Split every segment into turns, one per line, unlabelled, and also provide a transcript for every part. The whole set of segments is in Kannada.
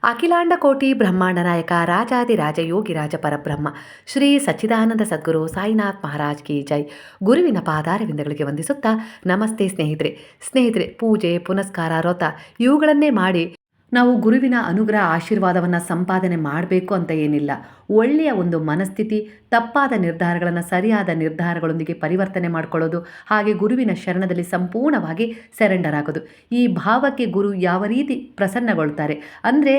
ಅಖಿಲಾಂಡ ಕೋಟಿ ಬ್ರಹ್ಮಾಂಡ ನಾಯಕ ರಾಜಾದಿರಾಜ ಯೋಗಿರಾಜ ಪರಬ್ರಹ್ಮ ಶ್ರೀ ಸಚ್ಚಿದಾನಂದ ಸದ್ಗುರು ಸಾಯಿನಾಥ್ ಮಹಾರಾಜ್ ಕಿ ಜೈ. ಗುರುವಿನ ಪಾದಾರವಿಂದಗಳಿಗೆ ವಂದಿಸುತ್ತಾ ನಮಸ್ತೆ ಸ್ನೇಹಿತರೆ ಪೂಜೆ ಪುನಸ್ಕಾರ ವ್ರತ ಇವುಗಳನ್ನೇ ಮಾಡಿ ನಾವು ಗುರುವಿನ ಅನುಗ್ರಹ ಆಶೀರ್ವಾದವನ್ನು ಸಂಪಾದನೆ ಮಾಡಬೇಕು ಅಂತ ಏನಿಲ್ಲ. ಒಳ್ಳೆಯ ಒಂದು ಮನಸ್ಥಿತಿ, ತಪ್ಪಾದ ನಿರ್ಧಾರಗಳನ್ನು ಸರಿಯಾದ ನಿರ್ಧಾರಗಳೊಂದಿಗೆ ಪರಿವರ್ತನೆ ಮಾಡಿಕೊಳ್ಳೋದು, ಹಾಗೆ ಗುರುವಿನ ಶರಣದಲ್ಲಿ ಸಂಪೂರ್ಣವಾಗಿ ಸೆರೆಂಡರ್ ಆಗೋದು. ಈ ಭಾವಕ್ಕೆ ಗುರು ಯಾವ ರೀತಿ ಪ್ರಸನ್ನಗೊಳ್ತಾರೆ ಅಂದರೆ,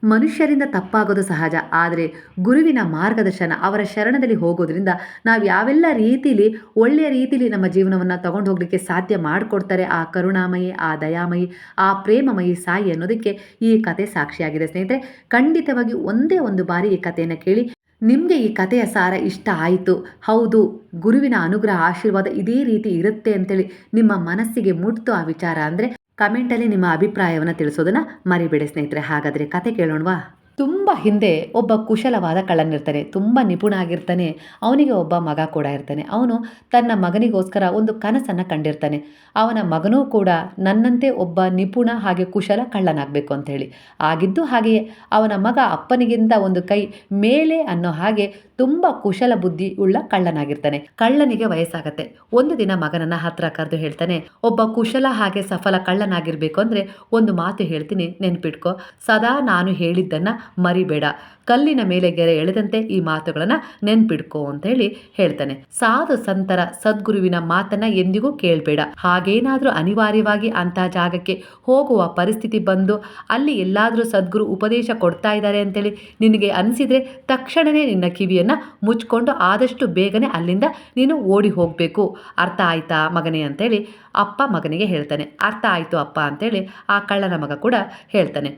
ಮನುಷ್ಯರಿಂದ ತಪ್ಪಾಗೋದು ಸಹಜ, ಆದರೆ ಗುರುವಿನ ಮಾರ್ಗದರ್ಶನ ಅವರ ಶರಣದಲ್ಲಿ ಹೋಗೋದ್ರಿಂದ ನಾವು ಯಾವೆಲ್ಲ ರೀತಿಲಿ ಒಳ್ಳೆಯ ರೀತಿಲಿ ನಮ್ಮ ಜೀವನವನ್ನು ತಗೊಂಡು ಹೋಗಲಿಕ್ಕೆ ಸಾಧ್ಯ ಮಾಡಿಕೊಡ್ತಾರೆ ಆ ಕರುಣಾಮಯಿ, ಆ ದಯಾಮಯಿ, ಆ ಪ್ರೇಮಮಯಿ ಸಾಯಿ ಅನ್ನೋದಕ್ಕೆ ಈ ಕತೆ ಸಾಕ್ಷಿಯಾಗಿದೆ. ಸ್ನೇಹಿತರೆ, ಖಂಡಿತವಾಗಿ ಒಂದೇ ಒಂದು ಬಾರಿ ಈ ಕಥೆಯನ್ನು ಕೇಳಿ. ನಿಮಗೆ ಈ ಕಥೆಯ ಸಾರ ಇಷ್ಟ ಆಯಿತು, ಹೌದು ಗುರುವಿನ ಅನುಗ್ರಹ ಆಶೀರ್ವಾದ ಇದೇ ರೀತಿ ಇರುತ್ತೆ ಅಂತೇಳಿ ನಿಮ್ಮ ಮನಸ್ಸಿಗೆ ಮುಟ್ತು ಆ ವಿಚಾರ ಅಂದರೆ ಕಮೆಂಟಲ್ಲಿ ನಿಮ್ಮ ಅಭಿಪ್ರಾಯವನ್ನು ತಿಳಿಸೋದನ್ನು ಮರಿಬೇಡಿ ಸ್ನೇಹಿತರೆ. ಹಾಗಾದರೆ ಕತೆ ಕೇಳೋಣವಾ? ತುಂಬ ಹಿಂದೆ ಒಬ್ಬ ಕುಶಲವಾದ ಕಳ್ಳನಿರ್ತಾನೆ, ತುಂಬ ನಿಪುಣ ಆಗಿರ್ತಾನೆ. ಅವನಿಗೆ ಒಬ್ಬ ಮಗ ಕೂಡ ಇರ್ತಾನೆ. ಅವನು ತನ್ನ ಮಗನಿಗೋಸ್ಕರ ಒಂದು ಕನಸನ್ನು ಕಂಡಿರ್ತಾನೆ. ಅವನ ಮಗನೂ ಕೂಡ ನನ್ನಂತೆ ಒಬ್ಬ ನಿಪುಣ ಹಾಗೆ ಕುಶಲ ಕಳ್ಳನಾಗಬೇಕು ಅಂತ ಹೇಳಿ. ಆಗಿದ್ದು ಹಾಗೆಯೇ ಅವನ ಮಗ ಅಪ್ಪನಿಗಿಂತ ಒಂದು ಕೈ ಮೇಲೆ ಅನ್ನೋ ಹಾಗೆ ತುಂಬ ಕುಶಲ ಬುದ್ಧಿ ಉಳ್ಳ ಕಳ್ಳನಾಗಿರ್ತಾನೆ. ಕಳ್ಳನಿಗೆ ವಯಸ್ಸಾಗತ್ತೆ. ಒಂದು ದಿನ ಮಗನನ್ನ ಹತ್ರ ಕರೆದು ಹೇಳ್ತಾನೆ, ಒಬ್ಬ ಕುಶಲ ಹಾಗೆ ಸಫಲ ಕಳ್ಳನಾಗಿರ್ಬೇಕು ಅಂದರೆ ಒಂದು ಮಾತು ಹೇಳ್ತೀನಿ, ನೆನ್ಪಿಟ್ಕೋ. ಸದಾ ನಾನು ಹೇಳಿದ್ದನ್ನ ಮರಿಬೇಡ. ಕಲ್ಲಿನ ಮೇಲೆ ಗೆರೆ ಎಳೆದಂತೆ ಈ ಮಾತುಗಳನ್ನು ನೆನ್ಪಿಡ್ಕೋ ಅಂತ ಹೇಳಿ ಹೇಳ್ತಾನೆ. ಸಾಧು ಸಂತರ ಸದ್ಗುರುವಿನ ಮಾತನ್ನ ಎಂದಿಗೂ ಕೇಳಬೇಡ. ಹಾಗೇನಾದ್ರೂ ಅನಿವಾರ್ಯವಾಗಿ ಅಂತ ಜಾಗಕ್ಕೆ ಹೋಗುವ ಪರಿಸ್ಥಿತಿ ಬಂದು ಅಲ್ಲಿ ಎಲ್ಲಾದ್ರೂ ಸದ್ಗುರು ಉಪದೇಶ ಕೊಡ್ತಾ ಇದ್ದಾರೆ ಅಂತೇಳಿ ನಿನಗೆ ಅನಿಸಿದ್ರೆ ತಕ್ಷಣವೇ ನಿನ್ನ ಕಿವಿಯನ್ನ ಮುಚ್ಕೊಂಡು ಆದಷ್ಟು ಬೇಗನೆ ಅಲ್ಲಿಂದ ನೀನು ಓಡಿ ಹೋಗಬೇಕು. ಅರ್ಥ ಆಯ್ತಾ ಮಗನೇ ಅಂತೇಳಿ ಅಪ್ಪ ಮಗನಿಗೆ ಹೇಳ್ತಾನೆ. ಅರ್ಥ ಆಯ್ತು ಅಪ್ಪ ಅಂತೇಳಿ ಆ ಕಳ್ಳನ ಮಗ ಕೂಡ ಹೇಳ್ತಾನೆ.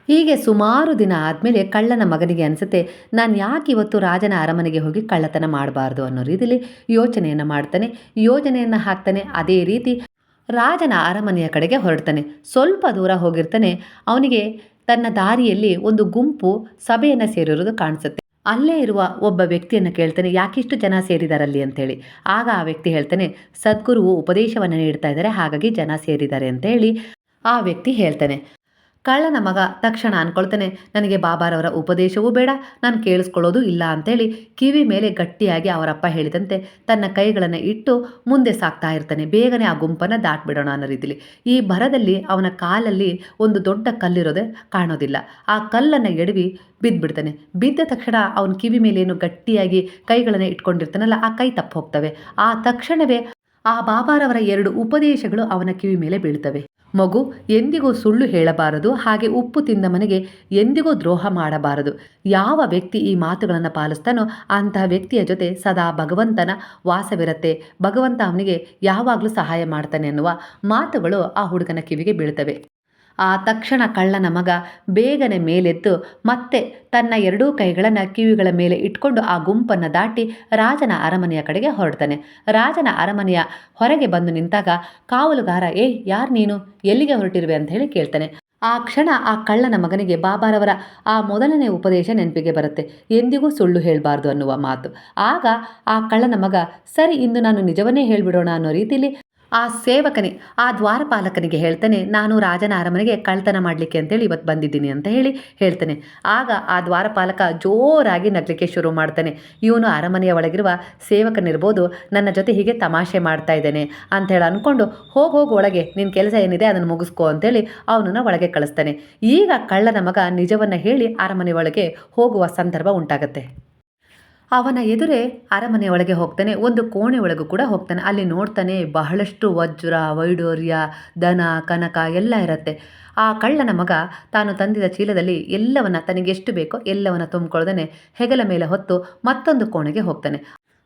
ಹೀಗೆ ಸುಮಾರು ದಿನ ಆದಮೇಲೆ ಕಳ್ಳನ ಮಗನಿಗೆ ಅನಿಸುತ್ತೆ, ನಾನು ಯಾಕೆ ಇವತ್ತು ರಾಜನ ಅರಮನೆಗೆ ಹೋಗಿ ಕಳ್ಳತನ ಮಾಡಬಾರ್ದು ಅನ್ನೋ ರೀತಿಯಲ್ಲಿ ಯೋಚನೆಯನ್ನು ಮಾಡ್ತಾನೆ. ಯೋಜನೆಯನ್ನು ಹಾಕ್ತಾನೆ. ಅದೇ ರೀತಿ ರಾಜನ ಅರಮನೆಯ ಕಡೆಗೆ ಹೊರಡ್ತಾನೆ. ಸ್ವಲ್ಪ ದೂರ ಹೋಗಿರ್ತಾನೆ. ಅವನಿಗೆ ತನ್ನ ದಾರಿಯಲ್ಲಿ ಒಂದು ಗುಂಪು ಸಭೆಯನ್ನು ಸೇರಿರೋದು ಕಾಣಿಸುತ್ತೆ. ಅಲ್ಲೇ ಇರುವ ಒಬ್ಬ ವ್ಯಕ್ತಿಯನ್ನು ಕೇಳ್ತಾನೆ, ಯಾಕಿಷ್ಟು ಜನ ಸೇರಿದಾರಲ್ಲಿ ಅಂತೇಳಿ. ಆಗ ಆ ವ್ಯಕ್ತಿ ಹೇಳ್ತಾನೆ, ಸದ್ಗುರುವು ಉಪದೇಶವನ್ನು ನೀಡ್ತಾ ಇದ್ದಾರೆ, ಹಾಗಾಗಿ ಜನ ಸೇರಿದ್ದಾರೆ ಅಂತ ಹೇಳಿ ಆ ವ್ಯಕ್ತಿ ಹೇಳ್ತಾನೆ. ಕಳ್ಳನ ಮಗ ತಕ್ಷಣ ಅನ್ಕೊಳ್ತಾನೆ, ನನಗೆ ಬಾಬಾರವರ ಉಪದೇಶವೂ ಬೇಡ, ನಾನು ಕೇಳಿಸ್ಕೊಳ್ಳೋದು ಇಲ್ಲ ಅಂತೇಳಿ ಕಿವಿ ಮೇಲೆ ಗಟ್ಟಿಯಾಗಿ ಅವರಪ್ಪ ಹೇಳಿದಂತೆ ತನ್ನ ಕೈಗಳನ್ನು ಇಟ್ಟು ಮುಂದೆ ಸಾಕ್ತಾ ಇರ್ತಾನೆ. ಬೇಗನೆ ಆ ಗುಂಪನ್ನು ದಾಟ್ಬಿಡೋಣ ಅನ್ನೋ ರೀತಿಲಿ. ಈ ಭರದಲ್ಲಿ ಅವನ ಕಾಲಲ್ಲಿ ಒಂದು ದೊಡ್ಡ ಕಲ್ಲಿರೋದೆ ಕಾಣೋದಿಲ್ಲ. ಆ ಕಲ್ಲನ್ನು ಎಡವಿ ಬಿದ್ದುಬಿಡ್ತಾನೆ. ಬಿದ್ದ ತಕ್ಷಣ ಅವನ ಕಿವಿ ಮೇಲೆ ಏನು ಗಟ್ಟಿಯಾಗಿ ಕೈಗಳನ್ನು ಇಟ್ಕೊಂಡಿರ್ತಾನಲ್ಲ, ಆ ಕೈ ತಪ್ಪು ಹೋಗ್ತವೆ. ಆ ತಕ್ಷಣವೇ ಆ ಬಾಬಾರವರ 2 ಉಪದೇಶಗಳು ಅವನ ಕಿವಿ ಮೇಲೆ ಬೀಳ್ತವೆ. ಮಗು, ಎಂದಿಗೂ ಸುಳ್ಳು ಹೇಳಬಾರದು, ಹಾಗೆ ಉಪ್ಪು ತಿಂದ ಮನೆಗೆ ಎಂದಿಗೂ ದ್ರೋಹ ಮಾಡಬಾರದು. ಯಾವ ವ್ಯಕ್ತಿ ಈ ಮಾತುಗಳನ್ನು ಪಾಲಿಸ್ತಾನೋ ಅಂತಹ ವ್ಯಕ್ತಿಯ ಜೊತೆ ಸದಾ ಭಗವಂತನ ವಾಸವಿರುತ್ತೆ, ಭಗವಂತ ಅವನಿಗೆ ಯಾವಾಗಲೂ ಸಹಾಯ ಮಾಡ್ತಾನೆ ಅನ್ನುವ ಮಾತುಗಳು ಆ ಹುಡುಗನ ಕಿವಿಗೆ ಬೀಳ್ತವೆ. ಆ ತಕ್ಷಣ ಕಳ್ಳನ ಮಗ ಬೇಗನೆ ಮೇಲೆದ್ದು ಮತ್ತೆ ತನ್ನ 2 ಕೈಗಳನ್ನು ಕಿವಿಗಳ ಮೇಲೆ ಇಟ್ಕೊಂಡು ಆ ಗುಂಪನ್ನು ದಾಟಿ ರಾಜನ ಅರಮನೆಯ ಕಡೆಗೆ ಹೊರಡ್ತಾನೆ. ರಾಜನ ಅರಮನೆಯ ಹೊರಗೆ ಬಂದು ನಿಂತಾಗ ಕಾವಲುಗಾರ, ಯಾರು ನೀನು, ಎಲ್ಲಿಗೆ ಹೊರಟಿರುವೆ ಅಂತ ಹೇಳಿ ಕೇಳ್ತಾನೆ. ಆ ಕ್ಷಣ ಆ ಕಳ್ಳನ ಮಗನಿಗೆ ಬಾಬಾರವರ ಆ ಮೊದಲನೇ ಉಪದೇಶ ನೆನಪಿಗೆ ಬರುತ್ತೆ, ಎಂದಿಗೂ ಸುಳ್ಳು ಹೇಳಬಾರ್ದು ಅನ್ನುವ ಮಾತು. ಆಗ ಆ ಕಳ್ಳನ ಮಗ, ಸರಿ ಇಂದು ನಾನು ನಿಜವನ್ನೇ ಹೇಳ್ಬಿಡೋಣ ಅನ್ನೋ ರೀತಿಯಲ್ಲಿ ಆ ಸೇವಕನೇ, ಆ ದ್ವಾರಪಾಲಕನಿಗೆ ಹೇಳ್ತಾನೆ, ನಾನು ರಾಜನ ಅರಮನೆಗೆ ಕಳ್ತನ ಮಾಡಲಿಕ್ಕೆ ಅಂತೇಳಿ ಇವತ್ತು ಬಂದಿದ್ದೀನಿ ಅಂತ ಹೇಳಿ ಹೇಳ್ತಾನೆ. ಆಗ ಆ ದ್ವಾರಪಾಲಕ ಜೋರಾಗಿ ನಗಲಿಕ್ಕೆ ಶುರು ಮಾಡ್ತಾನೆ. ಇವನು ಅರಮನೆಯ ಒಳಗಿರುವ ಸೇವಕನಿರ್ಬೋದು, ನನ್ನ ಜೊತೆ ಹೀಗೆ ತಮಾಷೆ ಮಾಡ್ತಾ ಇದ್ದಾನೆ ಅಂಥೇಳಿ ಅಂದ್ಕೊಂಡು ಹೋಗು ಒಳಗೆ, ನಿನ್ನ ಕೆಲಸ ಏನಿದೆ ಅದನ್ನು ಮುಗಿಸ್ಕೋ ಅಂತೇಳಿ ಅವನನ್ನು ಒಳಗೆ ಕಳಿಸ್ತಾನೆ. ಈಗ ಕಳ್ಳನ ಮಗ ನಿಜವನ್ನು ಹೇಳಿ ಅರಮನೆ ಒಳಗೆ ಹೋಗುವ ಸಂದರ್ಭ ಉಂಟಾಗತ್ತೆ. ಅವನ ಎದುರೇ ಅರಮನೆ ಒಳಗೆ ಹೋಗ್ತಾನೆ. ಒಂದು ಕೋಣೆ ಒಳಗೂ ಕೂಡ ಹೋಗ್ತಾನೆ. ಅಲ್ಲಿ ನೋಡ್ತಾನೆ, ಬಹಳಷ್ಟು ವಜ್ರ ವೈಡೂರ್ಯ ದನ ಕನಕ ಎಲ್ಲ ಇರುತ್ತೆ. ಆ ಕಳ್ಳನ ಮಗ ತಾನು ತಂದಿದ ಚೀಲದಲ್ಲಿ ಎಲ್ಲವನ್ನ ತನಗೆಷ್ಟು ಬೇಕೋ ಎಲ್ಲವನ್ನ ತುಂಬಿಕೊಳ್ಳದೇನೆ ಹೆಗಲ ಮೇಲೆ ಹೊತ್ತು ಮತ್ತೊಂದು ಕೋಣೆಗೆ ಹೋಗ್ತಾನೆ.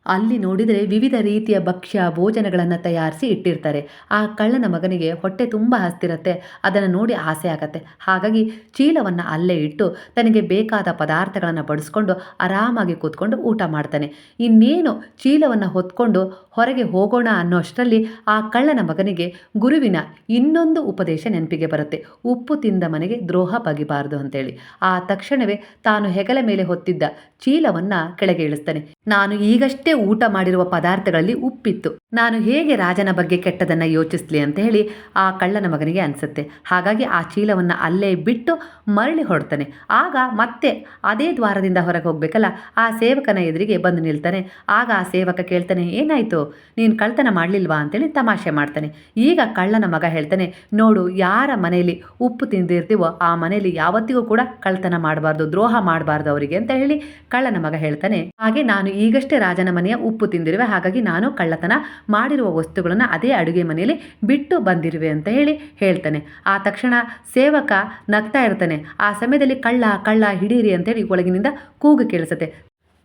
ಅಲ್ಲಿ ನೋಡಿದರೆ ವಿವಿಧ ರೀತಿಯ ಭಕ್ಷ್ಯ ಭೋಜನಗಳನ್ನು ತಯಾರಿಸಿ ಇಟ್ಟಿರ್ತಾರೆ. ಆ ಕಳ್ಳನ ಮಗನಿಗೆ ಹೊಟ್ಟೆ ತುಂಬ ಹಸ್ತಿರುತ್ತೆ. ಅದನ್ನು ನೋಡಿ ಆಸೆ ಆಗತ್ತೆ. ಹಾಗಾಗಿ ಚೀಲವನ್ನು ಅಲ್ಲೇ ಇಟ್ಟು ತನಗೆ ಬೇಕಾದ ಪದಾರ್ಥಗಳನ್ನು ಬಡಿಸ್ಕೊಂಡು ಆರಾಮಾಗಿ ಕೂತ್ಕೊಂಡು ಊಟ ಮಾಡ್ತಾನೆ. ಇನ್ನೇನು ಚೀಲವನ್ನು ಹೊತ್ಕೊಂಡು ಹೊರಗೆ ಹೋಗೋಣ ಅನ್ನೋಷ್ಟರಲ್ಲಿ ಆ ಕಳ್ಳನ ಮಗನಿಗೆ ಗುರುವಿನ ಇನ್ನೊಂದು ಉಪದೇಶ ನೆನಪಿಗೆ ಬರುತ್ತೆ, ಉಪ್ಪು ತಿಂದ ಮನೆಗೆ ದ್ರೋಹ ಬಗೆಬಾರದು ಅಂತೇಳಿ. ಆ ತಕ್ಷಣವೇ ತಾನು ಹೆಗಲ ಮೇಲೆ ಹೊತ್ತಿದ್ದ ಚೀಲವನ್ನು ಕೆಳಗೆ ಇಳಿಸ್ತಾನೆ. ನಾನು ಈಗಷ್ಟೇ ಮತ್ತೆ ಊಟ ಮಾಡಿರುವ ಪದಾರ್ಥಗಳಲ್ಲಿ ಉಪ್ಪಿತ್ತು. ನಾನು ಹೇಗೆ ರಾಜನ ಬಗ್ಗೆ ಕೆಟ್ಟದನ್ನು ಯೋಚಿಸ್ಲಿ ಅಂತ ಹೇಳಿ ಆ ಕಳ್ಳನ ಮಗನಿಗೆ ಅನಿಸುತ್ತೆ. ಹಾಗಾಗಿ ಆ ಚೀಲವನ್ನು ಅಲ್ಲೇ ಬಿಟ್ಟು ಮರಳಿ ಹೊರಡ್ತಾನೆ. ಆಗ ಮತ್ತೆ ಅದೇ ದ್ವಾರದಿಂದ ಹೊರಗೆ ಹೋಗ್ಬೇಕಲ್ಲ, ಆ ಸೇವಕನ ಎದುರಿಗೆ ಬಂದು ನಿಲ್ತಾನೆ. ಆಗ ಆ ಸೇವಕ ಕೇಳ್ತಾನೆ, ಏನಾಯಿತು, ನೀನು ಕಳ್ತನ ಮಾಡಲಿಲ್ವಾ ಅಂತೇಳಿ ತಮಾಷೆ ಮಾಡ್ತಾನೆ. ಈಗ ಕಳ್ಳನ ಮಗ ಹೇಳ್ತಾನೆ, ನೋಡು, ಯಾರ ಮನೆಯಲ್ಲಿ ಉಪ್ಪು ತಿಂದಿರ್ತೀವೋ ಆ ಮನೆಯಲ್ಲಿ ಯಾವತ್ತಿಗೂ ಕೂಡ ಕಳ್ತನ ಮಾಡಬಾರ್ದು, ದ್ರೋಹ ಮಾಡಬಾರ್ದು ಅವರಿಗೆ ಅಂತ ಹೇಳಿ ಕಳ್ಳನ ಮಗ ಹೇಳ್ತಾನೆ. ಹಾಗೆ ನಾನು ಈಗಷ್ಟೇ ರಾಜನ ಮನೆಯ ಉಪ್ಪು ತಿಂದಿರುವೆ, ಹಾಗಾಗಿ ನಾನು ಕಳ್ಳತನ ಮಾಡಿರುವ ವಸ್ತುಗಳನ್ನು ಅದೇ ಅಡುಗೆ ಮನೆಯಲ್ಲಿ ಬಿಟ್ಟು ಬಂದಿರುವೆ ಅಂತ ಹೇಳಿ ಹೇಳ್ತಾನೆ. ಆ ತಕ್ಷಣ ಸೇವಕ ನಗ್ತಾ ಇರ್ತಾನೆ. ಆ ಸಮಯದಲ್ಲಿ ಕಳ್ಳ ಕಳ್ಳ ಹಿಡೀರಿ ಅಂತೇಳಿ ಒಳಗಿನಿಂದ ಕೂಗು ಕೇಳಿಸುತ್ತೆ.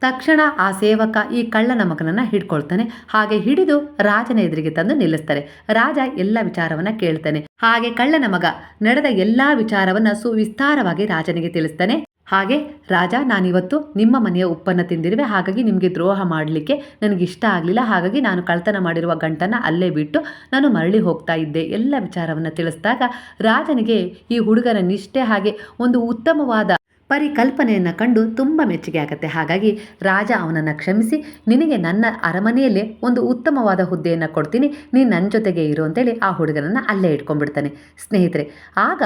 ತಕ್ಷಣ ಆ ಸೇವಕ ಈ ಕಳ್ಳನ ಮಗನನ್ನು ಹಿಡ್ಕೊಳ್ತಾನೆ. ಹಾಗೆ ಹಿಡಿದು ರಾಜನ ಎದುರಿಗೆ ತಂದು ನಿಲ್ಲಿಸ್ತಾರೆ. ರಾಜ ಎಲ್ಲ ವಿಚಾರವನ್ನ ಕೇಳ್ತಾನೆ. ಹಾಗೆ ಕಳ್ಳನ ಮಗ ನಡೆದ ಎಲ್ಲಾ ವಿಚಾರವನ್ನ ಸುವಿಸ್ತಾರವಾಗಿ ರಾಜನಿಗೆ ತಿಳಿಸ್ತಾನೆ. ಹಾಗೆ ರಾಜ, ನಾನಿವತ್ತು ನಿಮ್ಮ ಮನೆಯ ಉಪ್ಪನ್ನು ತಿಂದಿರುವೆ, ಹಾಗಾಗಿ ನಿಮಗೆ ದ್ರೋಹ ಮಾಡಲಿಕ್ಕೆ ನನಗಿಷ್ಟ ಆಗಲಿಲ್ಲ, ಹಾಗಾಗಿ ನಾನು ಕಳ್ತನ ಮಾಡಿರುವ ಗಂಟನ್ನು ಅಲ್ಲೇ ಬಿಟ್ಟು ನಾನು ಮರಳಿ ಹೋಗ್ತಾ ಇದ್ದೆ, ಎಲ್ಲ ವಿಚಾರವನ್ನು ತಿಳಿಸಿದಾಗ ರಾಜನಿಗೆ ಈ ಹುಡುಗನ ನಿಷ್ಠೆ ಹಾಗೆ ಒಂದು ಉತ್ತಮವಾದ ಪರಿಕಲ್ಪನೆಯನ್ನು ಕಂಡು ತುಂಬ ಮೆಚ್ಚುಗೆ ಆಗುತ್ತೆ. ಹಾಗಾಗಿ ರಾಜ ಅವನನ್ನು ಕ್ಷಮಿಸಿ, ನಿನಗೆ ನನ್ನ ಅರಮನೆಯಲ್ಲೇ ಒಂದು ಉತ್ತಮವಾದ ಹುದ್ದೆಯನ್ನು ಕೊಡ್ತೀನಿ, ನೀನು ನನ್ನ ಜೊತೆಗೆ ಇರು ಅಂತೇಳಿ ಆ ಹುಡುಗನನ್ನು ಅಲ್ಲೇ ಇಟ್ಕೊಂಡ್ಬಿಡ್ತಾನೆ. ಸ್ನೇಹಿತರೆ, ಆಗ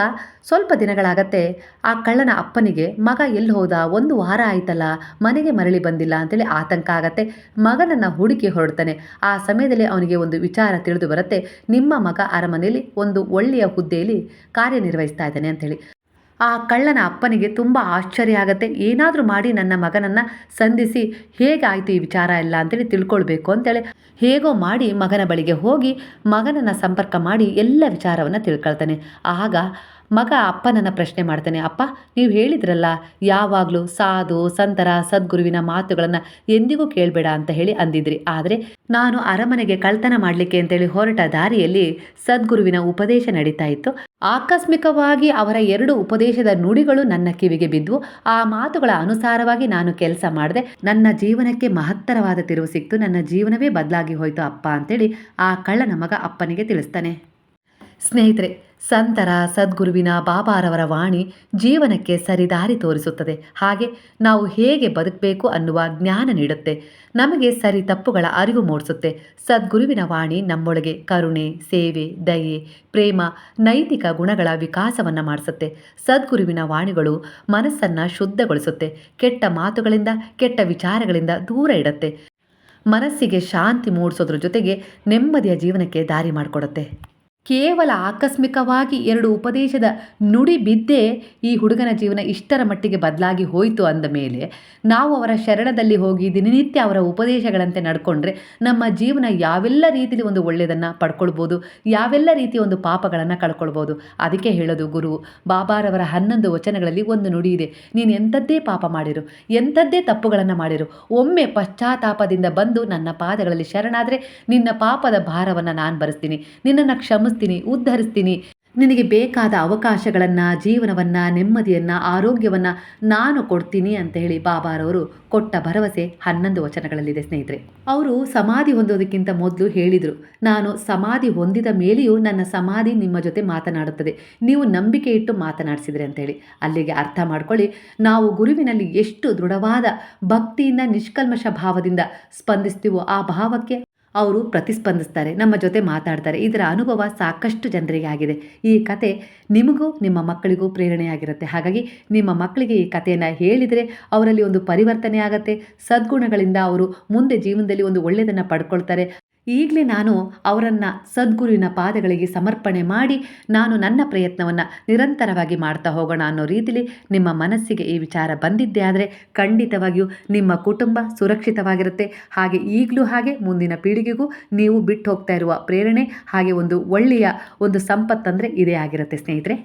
ಸ್ವಲ್ಪ ದಿನಗಳಾಗತ್ತೆ. ಆ ಕಳ್ಳನ ಅಪ್ಪನಿಗೆ ಮಗ ಎಲ್ಲಿ ಹೋದ, 1 ವಾರ ಆಯ್ತಲ್ಲ, ಮನೆಗೆ ಮರಳಿ ಬಂದಿಲ್ಲ ಅಂತೇಳಿ ಆತಂಕ ಆಗತ್ತೆ. ಮಗನನ್ನು ಹುಡುಕಿ ಹೊರಡ್ತಾನೆ. ಆ ಸಮಯದಲ್ಲಿ ಅವನಿಗೆ ಒಂದು ವಿಚಾರ ತಿಳಿದು ಬರುತ್ತೆ, ನಿಮ್ಮ ಮಗ ಅರಮನೆಯಲ್ಲಿ ಒಂದು ಒಳ್ಳೆಯ ಹುದ್ದೆಯಲ್ಲಿ ಕಾರ್ಯನಿರ್ವಹಿಸ್ತಾ ಇದ್ದಾನೆ ಅಂಥೇಳಿ. ಆ ಕಳ್ಳನ ಅಪ್ಪನಿಗೆ ತುಂಬ ಆಶ್ಚರ್ಯ ಆಗುತ್ತೆ. ಏನಾದರೂ ಮಾಡಿ ನನ್ನ ಮಗನನ್ನು ಸಂಧಿಸಿ ಹೇಗಾಯಿತು ಈ ವಿಚಾರ ಎಲ್ಲ ಅಂತೇಳಿ ತಿಳ್ಕೊಳ್ಬೇಕು ಅಂತೇಳಿ ಹೇಗೋ ಮಾಡಿ ಮಗನ ಬಳಿಗೆ ಹೋಗಿ ಮಗನನ್ನು ಸಂಪರ್ಕ ಮಾಡಿ ಎಲ್ಲ ವಿಚಾರವನ್ನು ತಿಳ್ಕೊಳ್ತಾನೆ. ಆಗ ಮಗ ಅಪ್ಪನನ್ನು ಪ್ರಶ್ನೆ ಮಾಡ್ತಾನೆ, ಅಪ್ಪ, ನೀವು ಹೇಳಿದ್ರಲ್ಲ ಯಾವಾಗಲೂ ಸಾಧು ಸಂತರ ಸದ್ಗುರುವಿನ ಮಾತುಗಳನ್ನು ಎಂದಿಗೂ ಕೇಳಬೇಡ ಅಂತ ಹೇಳಿ ಅಂದಿದ್ರಿ. ಆದರೆ ನಾನು ಅರಮನೆಗೆ ಕಳ್ತನ ಮಾಡಲಿಕ್ಕೆ ಅಂತೇಳಿ ಹೊರಟ ದಾರಿಯಲ್ಲಿ ಸದ್ಗುರುವಿನ ಉಪದೇಶ ನಡೀತಾ ಇತ್ತು. ಆಕಸ್ಮಿಕವಾಗಿ ಅವರ 2 ಉಪದೇಶದ ನುಡಿಗಳು ನನ್ನ ಕಿವಿಗೆ ಬಿದ್ವು. ಆ ಮಾತುಗಳ ಅನುಸಾರವಾಗಿ ನಾನು ಕೆಲಸ ಮಾಡಿದೆ. ನನ್ನ ಜೀವನಕ್ಕೆ ಮಹತ್ತರವಾದ ತಿರುವು ಸಿಕ್ತು, ನನ್ನ ಜೀವನವೇ ಬದಲಾಗಿ ಹೋಯಿತು ಅಪ್ಪ ಅಂತೇಳಿ ಆ ಕಳ್ಳನ ಮಗ ಅಪ್ಪನಿಗೆ ತಿಳಿಸ್ತಾನೆ. ಸ್ನೇಹಿತರೆ, ಸಂತರ ಸದ್ಗುರುವಿನ ಬಾಬಾರವರ ವಾಣಿ ಜೀವನಕ್ಕೆ ಸರಿದಾರಿ ತೋರಿಸುತ್ತದೆ. ಹಾಗೆ ನಾವು ಹೇಗೆ ಬದುಕಬೇಕು ಅನ್ನುವ ಜ್ಞಾನ ನೀಡುತ್ತೆ. ನಮಗೆ ಸರಿ ತಪ್ಪುಗಳ ಅರಿವು ಮೂಡಿಸುತ್ತೆ. ಸದ್ಗುರುವಿನ ವಾಣಿ ನಮ್ಮೊಳಗೆ ಕರುಣೆ, ಸೇವೆ, ದಯೆ, ಪ್ರೇಮ, ನೈತಿಕ ಗುಣಗಳ ವಿಕಾಸವನ್ನು ಮಾಡಿಸುತ್ತೆ. ಸದ್ಗುರುವಿನ ವಾಣಿಗಳು ಮನಸ್ಸನ್ನು ಶುದ್ಧಗೊಳಿಸುತ್ತೆ. ಕೆಟ್ಟ ಮಾತುಗಳಿಂದ, ಕೆಟ್ಟ ವಿಚಾರಗಳಿಂದ ದೂರ ಇಡುತ್ತೆ. ಮನಸ್ಸಿಗೆ ಶಾಂತಿ ಮೂಡಿಸೋದ್ರ ಜೊತೆಗೆ ನೆಮ್ಮದಿಯ ಜೀವನಕ್ಕೆ ದಾರಿ ಮಾಡಿಕೊಡುತ್ತೆ. ಕೇವಲ ಆಕಸ್ಮಿಕವಾಗಿ 2 ಉಪದೇಶದ ನುಡಿ ಬಿದ್ದೇ ಈ ಹುಡುಗನ ಜೀವನ ಇಷ್ಟರ ಮಟ್ಟಿಗೆ ಬದಲಾಗಿ ಹೋಯಿತು ಅಂದ ಮೇಲೆ ನಾವು ಅವರ ಶರಣದಲ್ಲಿ ಹೋಗಿ ದಿನನಿತ್ಯ ಅವರ ಉಪದೇಶಗಳಂತೆ ನಡ್ಕೊಂಡ್ರೆ ನಮ್ಮ ಜೀವನ ಯಾವೆಲ್ಲ ರೀತಿಯಲ್ಲಿ ಒಂದು ಒಳ್ಳೆಯದನ್ನು ಪಡ್ಕೊಳ್ಬೋದು, ಯಾವೆಲ್ಲ ರೀತಿಯ ಒಂದು ಪಾಪಗಳನ್ನು ಕಳ್ಕೊಳ್ಬೋದು. ಅದಕ್ಕೆ ಹೇಳೋದು ಗುರು ಬಾಬಾರವರ 11 ವಚನಗಳಲ್ಲಿ ಒಂದು ನುಡಿ ಇದೆ, ನೀನು ಎಂಥದ್ದೇ ಪಾಪ ಮಾಡಿರು, ಎಂಥದ್ದೇ ತಪ್ಪುಗಳನ್ನು ಮಾಡಿರು, ಒಮ್ಮೆ ಪಶ್ಚಾತ್ತಾಪದಿಂದ ಬಂದು ನನ್ನ ಪಾದಗಳಲ್ಲಿ ಶರಣಾದರೆ ನಿನ್ನ ಪಾಪದ ಭಾರವನ್ನು ನಾನು ಭರಿಸ್ತೀನಿ, ನಿನ್ನನ್ನು ಕ್ಷಮಿಸ್ತೀನಿ, ಉದ್ಧರಿಸ್ತೀನಿ, ನಿನಗೆ ಬೇಕಾದ ಅವಕಾಶಗಳನ್ನು, ಜೀವನವನ್ನು, ನೆಮ್ಮದಿಯನ್ನು, ಆರೋಗ್ಯವನ್ನು ನಾನು ಕೊಡ್ತೀನಿ ಅಂತ ಹೇಳಿ ಬಾಬಾರವರು ಕೊಟ್ಟ ಭರವಸೆ 11 ವಚನಗಳಲ್ಲಿದೆ. ಸ್ನೇಹಿತರೆ, ಅವರು ಸಮಾಧಿ ಹೊಂದೋದಕ್ಕಿಂತ ಮೊದಲು ಹೇಳಿದರು, ನಾನು ಸಮಾಧಿ ಹೊಂದಿದ ಮೇಲೆಯೂ ನನ್ನ ಸಮಾಧಿ ನಿಮ್ಮ ಜೊತೆ ಮಾತನಾಡುತ್ತದೆ, ನೀವು ನಂಬಿಕೆ ಇಟ್ಟು ಮಾತನಾಡಿಸಿದ್ರಿ ಅಂತೇಳಿ. ಅಲ್ಲಿಗೆ ಅರ್ಥ ಮಾಡ್ಕೊಳ್ಳಿ, ನಾವು ಗುರುವಿನಲ್ಲಿ ಎಷ್ಟು ದೃಢವಾದ ಭಕ್ತಿಯಿಂದ ನಿಷ್ಕಲ್ಮಶ ಭಾವದಿಂದ ಸ್ಪಂದಿಸ್ತೀವೋ ಆ ಭಾವಕ್ಕೆ ಅವರು ಪ್ರತಿಸ್ಪಂದಿಸ್ತಾರೆ, ನಮ್ಮ ಜೊತೆ ಮಾತಾಡ್ತಾರೆ. ಇದರ ಅನುಭವ ಸಾಕಷ್ಟು ಜನರಿಗೆ ಆಗಿದೆ. ಈ ಕತೆ ನಿಮಗೂ ನಿಮ್ಮ ಮಕ್ಕಳಿಗೂ ಪ್ರೇರಣೆಯಾಗಿರುತ್ತೆ. ಹಾಗಾಗಿ ನಿಮ್ಮ ಮಕ್ಕಳಿಗೆ ಈ ಕಥೆಯನ್ನು ಹೇಳಿದರೆ ಅವರಲ್ಲಿ ಒಂದು ಪರಿವರ್ತನೆ ಆಗುತ್ತೆ. ಸದ್ಗುಣಗಳಿಂದ ಅವರು ಮುಂದೆ ಜೀವನದಲ್ಲಿ ಒಂದು ಒಳ್ಳೆಯದನ್ನು ಪಡ್ಕೊಳ್ತಾರೆ. ಈಗಲೇ ನಾನು ಅವರನ್ನು ಸದ್ಗುರುವಿನ ಪಾದಗಳಿಗೆ ಸಮರ್ಪಣೆ ಮಾಡಿ ನಾನು ನನ್ನ ಪ್ರಯತ್ನವನ್ನು ನಿರಂತರವಾಗಿ ಮಾಡ್ತಾ ಹೋಗೋಣ ಅನ್ನೋ ರೀತಿಯಲ್ಲಿ ನಿಮ್ಮ ಮನಸ್ಸಿಗೆ ಈ ವಿಚಾರ ಬಂದಿದ್ದೇ ಆದರೆ ಖಂಡಿತವಾಗಿಯೂ ನಿಮ್ಮ ಕುಟುಂಬ ಸುರಕ್ಷಿತವಾಗಿರುತ್ತೆ. ಹಾಗೆ ಈಗಲೂ ಹಾಗೆ ಮುಂದಿನ ಪೀಳಿಗೆಗೂ ನೀವು ಬಿಟ್ಟು ಹೋಗ್ತಾ ಇರುವ ಪ್ರೇರಣೆ ಹಾಗೆ ಒಂದು ಒಳ್ಳೆಯ ಒಂದು ಸಂಪತ್ತಂದರೆ ಇದೇ ಆಗಿರುತ್ತೆ. ಸ್ನೇಹಿತರೆ,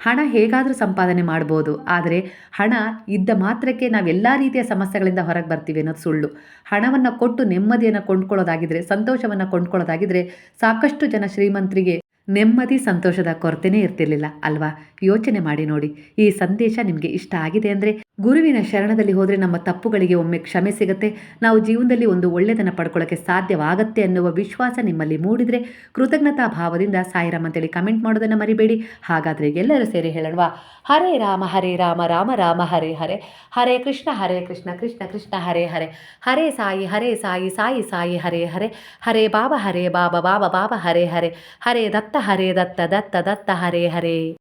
ಹಣ ಹೇಗಾದರೂ ಸಂಪಾದನೆ ಮಾಡ್ಬೋದು, ಆದರೆ ಹಣ ಇದ್ದ ಮಾತ್ರಕ್ಕೆ ನಾವೆಲ್ಲ ರೀತಿಯ ಸಮಸ್ಯೆಗಳಿಂದ ಹೊರಗೆ ಬರ್ತೀವಿ ಅನ್ನೋದು ಸುಳ್ಳು. ಹಣವನ್ನು ಕೊಟ್ಟು ನೆಮ್ಮದಿಯನ್ನು ಕೊಂಡ್ಕೊಳ್ಳೋದಾಗಿದ್ದರೆ, ಸಂತೋಷವನ್ನು ಕೊಂಡ್ಕೊಳ್ಳೋದಾಗಿದ್ದರೆ ಸಾಕಷ್ಟು ಜನ ಶ್ರೀಮಂತರಿಗೆ ನೆಮ್ಮದಿ ಸಂತೋಷದ ಕೊರತೆನೇ ಇರ್ತಿರ್ಲಿಲ್ಲ ಅಲ್ವಾ? ಯೋಚನೆ ಮಾಡಿ ನೋಡಿ. ಈ ಸಂದೇಶ ನಿಮಗೆ ಇಷ್ಟ ಆಗಿದೆ ಅಂದರೆ ಗುರುವಿನ ಶರಣದಲ್ಲಿ ಹೋದರೆ ನಮ್ಮ ತಪ್ಪುಗಳಿಗೆ ಒಮ್ಮೆ ಕ್ಷಮೆ ಸಿಗುತ್ತೆ. ನಾವು ಜೀವನದಲ್ಲಿ ಒಂದು ಒಳ್ಳೆಯದನ್ನು ಪಡ್ಕೊಳ್ಳೋಕ್ಕೆ ಸಾಧ್ಯವಾಗತ್ತೆ ಅನ್ನುವ ವಿಶ್ವಾಸ ನಿಮ್ಮಲ್ಲಿ ಮೂಡಿದರೆ ಕೃತಜ್ಞತಾ ಭಾವದಿಂದ ಸಾಯಿರಾಮ್ ಅಂತೇಳಿ ಕಮೆಂಟ್ ಮಾಡೋದನ್ನು ಮರಿಬೇಡಿ. ಹಾಗಾದರೆ ಎಲ್ಲರೂ ಸೇರಿ ಹೇಳೋಣವಾ? ಹರೇ ರಾಮ ರಾಮ ರಾಮ ಹರೇ ಹರೇ, ಹರೇ ಕೃಷ್ಣ ಕೃಷ್ಣ ಕೃಷ್ಣ ಹರೇ ಹರೇ, ಹರೇ ಸಾಯಿ ಸಾಯಿ ಹರೇ ಹರೇ, ಹರೇ ಬಾಬಾ ಬಾಬಾ ಬಾಬಾ ಹರೇ ಹರೇ, ಹರೇ ದತ್ತ ದತ್ತ ಹರೇ ಹರೇ.